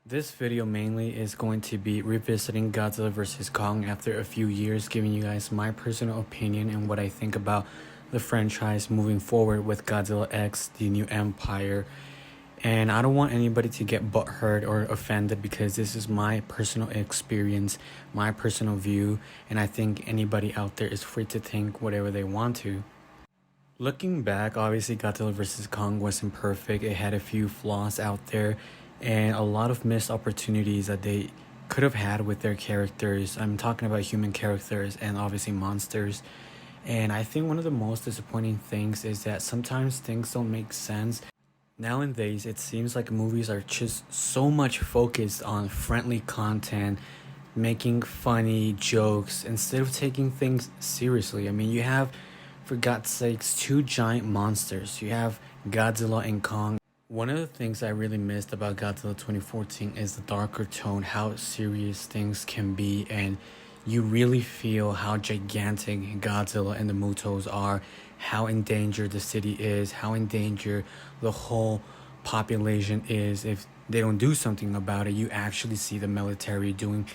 This video mainly is going to be revisiting Godzilla vs Kong after a few years, giving you guys my personal opinion and what I think about the franchise moving forward with Godzilla X, the new empire. And I don't want anybody to get butthurt or offended because this is my personal experience, my personal view, and I think anybody out there is free to think whatever they want to. Looking back, obviously Godzilla vs. Kong wasn't perfect. It had a few flaws out there and a lot of missed opportunities that they could have had with their characters. I'm talking about human characters and obviously monsters. And I think one of the most disappointing things is that sometimes things don't make sense. Nowadays, it seems like movies are just so much focused on friendly content, making funny jokes instead of taking things seriously. I mean, you have, for God's sakes, two giant monsters. You have Godzilla and Kong. One of the things I really missed about Godzilla 2014 is the darker tone, how serious things can be, and you really feel how gigantic Godzilla and the Mutos are, how in danger the city is, how in danger the whole population is. If they don't do something about it, you actually see the military doing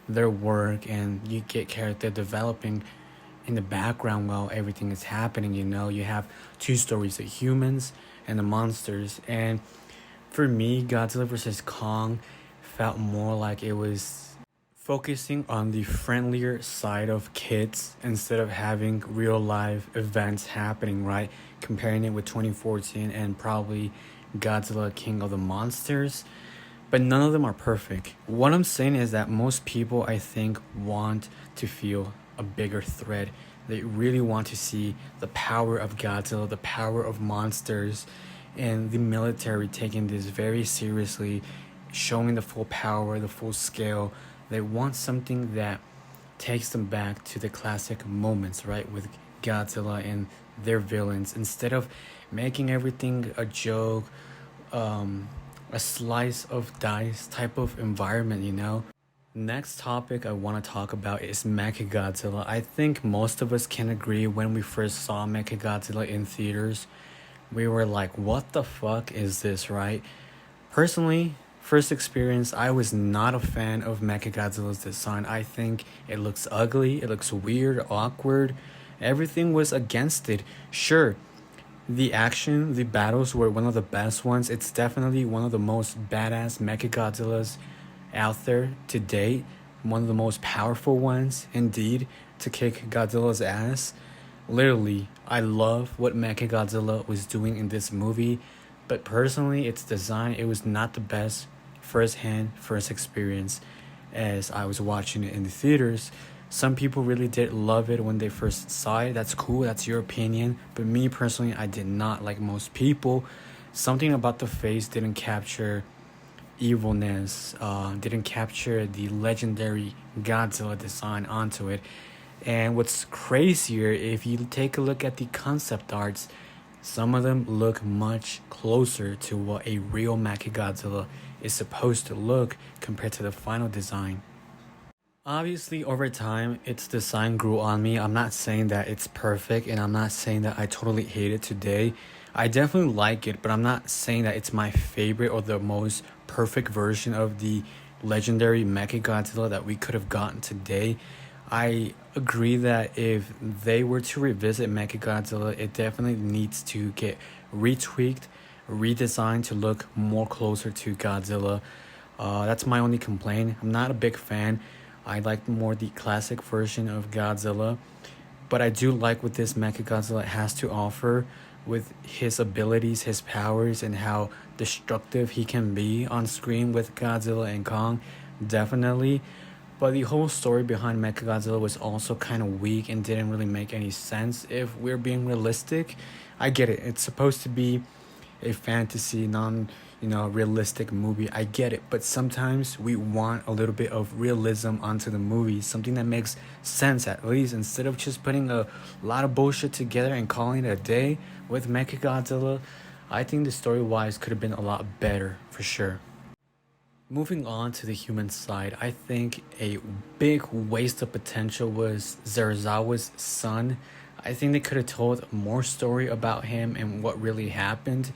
their work, and you get character developing in the background while everything is happening. You have two stories, the humans and the monsters. And for me, Godzilla vs. Kong felt more like it was focusing on the friendlier side of kids instead of having real life events happening, right? Comparing it with 2014 and probably Godzilla King of the Monsters. But none of them are perfect. What I'm saying is that most people, I think, want to feel a bigger threat. They really want to see the power of Godzilla, the power of monsters, and the military taking this very seriously, showing the full power, the full scale. They want something that takes them back to the classic moments, right, with Godzilla and their villains, instead of making everything a joke, a slice of dice type of environment. Next topic I want to talk about is Mechagodzilla. I think most of us can agree when we first saw Mechagodzilla in theaters, we were like, what the fuck is this, right? Personally, first experience, I was not a fan of Mechagodzilla's design. I think it looks ugly, it looks weird, awkward. Everything was against it. Sure, the action, the battles were one of the best ones. It's definitely one of the most badass Mechagodzillas out there to date, one of the most powerful ones indeed to kick Godzilla's ass. Literally, I love what Mechagodzilla was doing in this movie, but personally its design, it was not the best first experience as I was watching it in the theaters. Some people really did love it when they first saw it. That's cool, that's your opinion, but me personally, I did not. Like most people, something about the face didn't capture evilness, didn't capture the legendary Godzilla design onto it. And what's crazier, if you take a look at the concept arts, some of them look much closer to what a real Mechagodzilla is supposed to look compared to the final design. Obviously, over time, its design grew on me. I'm not saying that it's perfect, and I'm not saying that I totally hate it today. I definitely like it, but I'm not saying that it's my favorite or the most perfect version of the legendary Mechagodzilla that we could have gotten today. I agree that if they were to revisit Mechagodzilla, it definitely needs to get retweaked, redesigned to look more closer to Godzilla. That's my only complaint. I'm not a big fan. I like more the classic version of Godzilla, but I do like what this Mechagodzilla has to offer with his abilities, his powers, and how destructive he can be on screen with Godzilla and Kong, definitely. But the whole story behind Mechagodzilla was also kind of weak and didn't really make any sense if we're being realistic. I get it. It's supposed to be a fantasy, realistic movie. I get it. But sometimes we want a little bit of realism onto the movie, something that makes sense at least, instead of just putting a lot of bullshit together and calling it a day with Mechagodzilla. I think the story-wise could have been a lot better, for sure. Moving on to the human side, I think a big waste of potential was Zarazawa's son. I think they could have told more story about him and what really happened.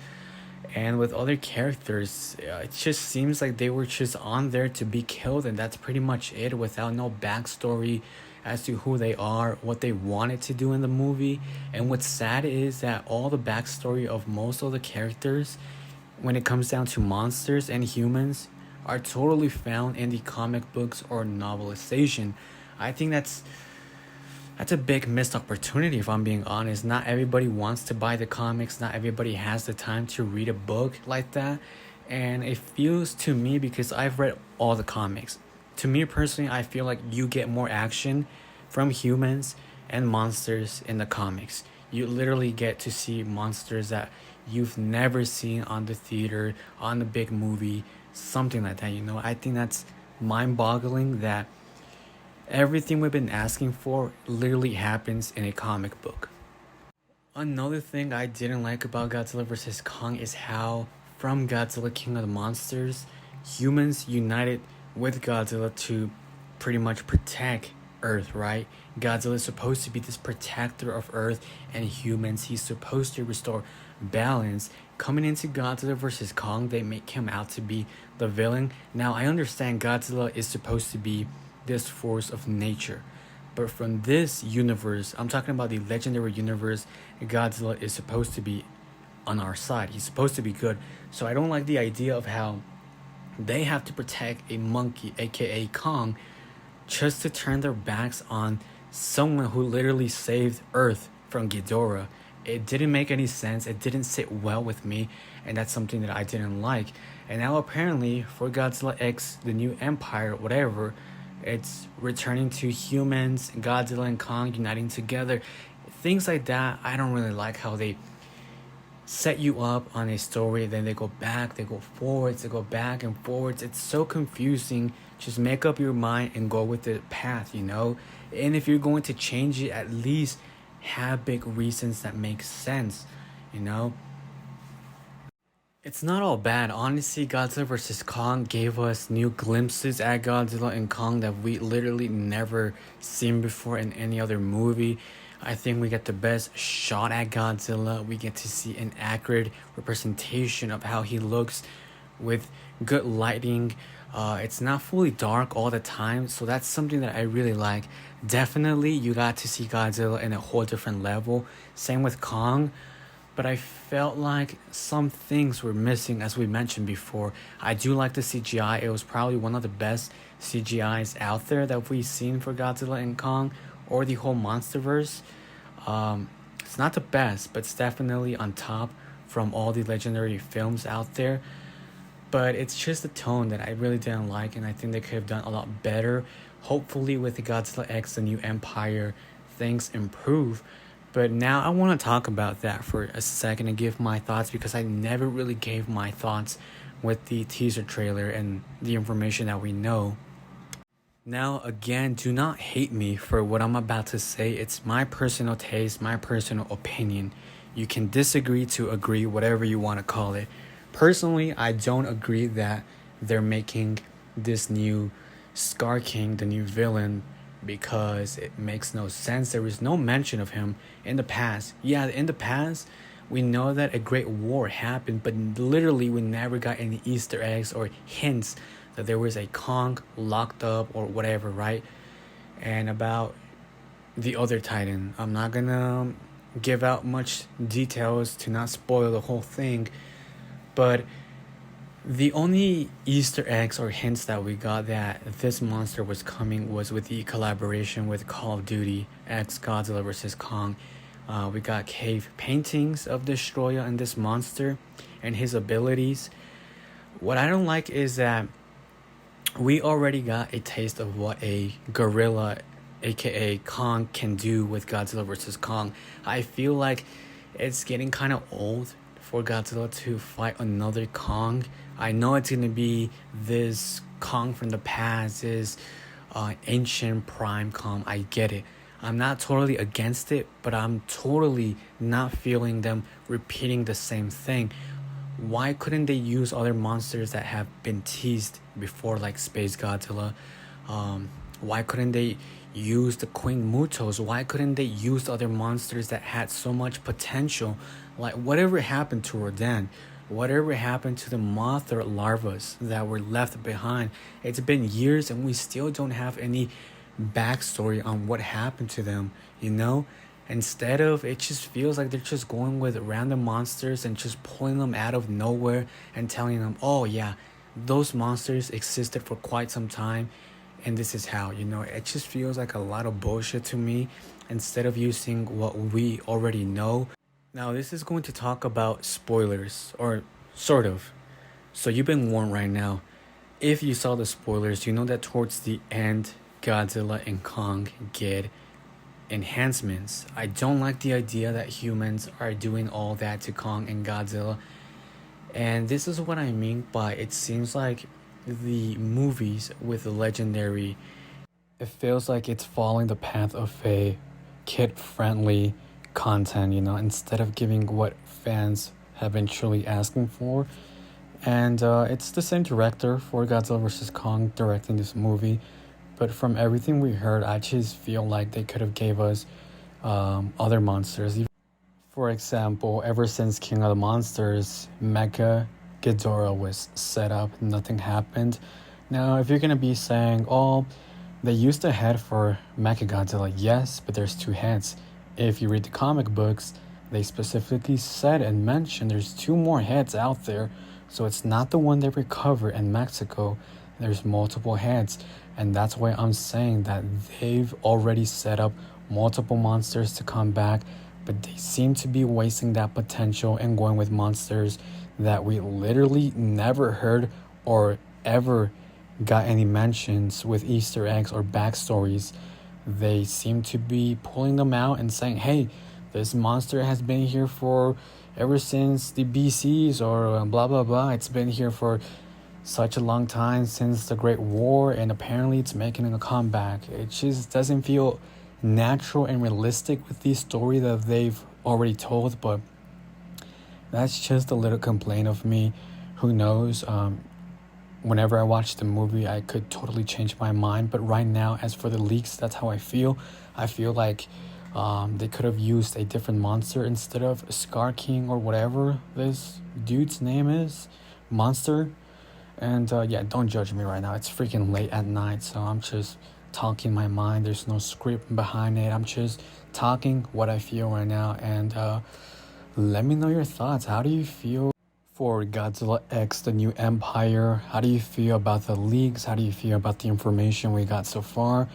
And with other characters, it just seems like they were just on there to be killed, and that's pretty much it, without no backstory as to who they are, what they wanted to do in the movie. And what's sad is that all the backstory of most of the characters, when it comes down to monsters and humans, are totally found in the comic books or novelization. I think that's a big missed opportunity, if I'm being honest. Not everybody wants to buy the comics, not everybody has the time to read a book like that. And it feels to me, because I've read all the comics, to me personally, I feel like you get more action from humans and monsters in the comics. You literally get to see monsters that you've never seen on the theater, on the big movie, something like that, you know? I think that's mind boggling that everything we've been asking for literally happens in a comic book. Another thing I didn't like about Godzilla vs. Kong is how, from Godzilla King of the Monsters, humans united with Godzilla to pretty much protect Earth, right? Godzilla is supposed to be this protector of Earth and humans. He's supposed to restore balance. Coming into Godzilla vs. Kong, they make him out to be the villain. Now, I understand Godzilla is supposed to be this force of nature, but from this universe, I'm talking about the legendary universe, Godzilla is supposed to be on our side. He's supposed to be good. So I don't like the idea of how they have to protect a monkey, aka Kong, just to turn their backs on someone who literally saved Earth from Ghidorah. It didn't make any sense. It didn't sit well with me, and that's something that I didn't like. And now apparently for Godzilla X, the new empire, whatever, it's returning to humans, Godzilla and Kong uniting together. Things like that, I don't really like how they set you up on a story, then they go back, they go forwards, they go back and forwards. It's so confusing. Just make up your mind and go with the path, you know? And if you're going to change it, at least have big reasons that make sense, you know? It's not all bad. Honestly, Godzilla vs. Kong gave us new glimpses at Godzilla and Kong that we literally never seen before in any other movie. I think we get the best shot at Godzilla. We get to see an accurate representation of how he looks with good lighting. It's not fully dark all the time, so that's something that I really like. Definitely, you got to see Godzilla in a whole different level. Same with Kong. But I felt like some things were missing, as we mentioned before. I do like the CGI. It was probably one of the best CGIs out there that we've seen for Godzilla and Kong, or the whole Monsterverse. It's not the best, but it's definitely on top from all the legendary films out there. But it's just the tone that I really didn't like, and I think they could have done a lot better. Hopefully with the Godzilla X, the new empire, things improve. But now I want to talk about that for a second and give my thoughts, because I never really gave my thoughts with the teaser trailer and the information that we know. Now, again, do not hate me for what I'm about to say. It's my personal taste, my personal opinion. You can disagree to agree, whatever you want to call it. Personally, I don't agree that they're making this new Scar King the new villain, because it makes no sense. There is no mention of him in the past. Yeah, in the past, we know that a great war happened, but literally we never got any Easter eggs or hints that there was a Kong locked up or whatever, right? And about the other Titan, I'm not gonna give out much details to not spoil the whole thing, but the only Easter eggs or hints that we got that this monster was coming was with the collaboration with Call of Duty X Godzilla vs. Kong. We got cave paintings of Destroyer and this monster and his abilities. What I don't like is that we already got a taste of what a gorilla, aka Kong, can do with Godzilla vs. Kong. I feel like it's getting kind of old for Godzilla to fight another Kong. I know it's going to be this Kong from the past, this ancient prime Kong. I get it. I'm not totally against it, but I'm totally not feeling them repeating the same thing. Why couldn't they use other monsters that have been teased before, like Space Godzilla? Why couldn't they use the Queen Mutos? Why couldn't they use other monsters that had so much potential? Like, whatever happened to Rodan? whatever happened to the Mothra larvas that were left behind? It's been years and we still don't have any backstory on what happened to them, you know? Instead of, it just feels like they're just going with random monsters and just pulling them out of nowhere and telling them, oh yeah, those monsters existed for quite some time and this is how, you know? It just feels like a lot of bullshit to me instead of using what we already know. Now, this is going to talk about spoilers, or sort of. So you've been warned right now. If you saw the spoilers, you know that towards the end, Godzilla and Kong get enhancements. I don't like the idea that humans are doing all that to Kong and Godzilla. And this is what I mean by, it seems like the movies with the legendary, it feels like it's following the path of a kid-friendly content, you know, instead of giving what fans have been truly asking for. And it's the same director for Godzilla vs Kong directing this movie, but from everything we heard, I just feel like they could have gave us other monsters. For example, ever since King of the Monsters, Mechagodzilla was set up, nothing happened. Now, if you're gonna be saying, oh, they used a head for Mechagodzilla, yes, but there's two heads. If you read the comic books, they specifically said and mentioned there's two more heads out there, so it's not the one they recovered in Mexico. There's multiple heads, and that's why I'm saying that they've already set up multiple monsters to come back, but they seem to be wasting that potential and going with monsters that we literally never heard or ever got any mentions with Easter eggs or backstories. They seem to be pulling them out and saying, hey, this monster has been here for ever since the BCs or blah blah blah. It's been here for such a long time, since the Great War, and apparently it's making a comeback. It just doesn't feel natural and realistic with the story that they've already told, but that's just a little complaint of me. Who knows? Whenever I watch the movie, I could totally change my mind, but right now, as for the leaks, that's how I feel. I feel like they could have used a different monster instead of Scar King or whatever this dude's name is, monster. And yeah, don't judge me right now. It's freaking late at night, so I'm just talking my mind. There's no script behind it. I'm just talking what I feel right now. And let me know your thoughts. How do you feel for Godzilla X, the new Empire? How do you feel about the leaks? How do you feel about the information we got so far?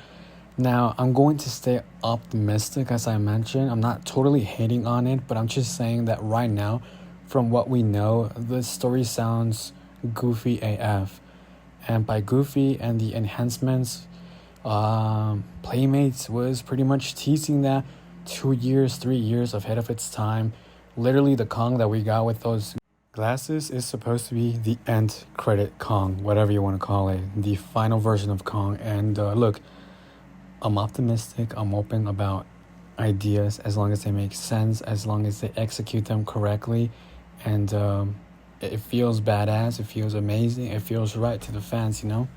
Now, I'm going to stay optimistic, as I mentioned. I'm not totally hating on it, but I'm just saying that right now, from what we know, the story sounds goofy AF. And by goofy and the enhancements, Playmates was pretty much teasing that 2 years, 3 years ahead of its time. Literally, the Kong that we got with those glasses is supposed to be the end credit Kong, whatever you want to call it, the final version of Kong. And look, I'm optimistic. I'm open about ideas as long as they make sense, as long as they execute them correctly. And it feels badass. It feels amazing. It feels right to the fans, you know?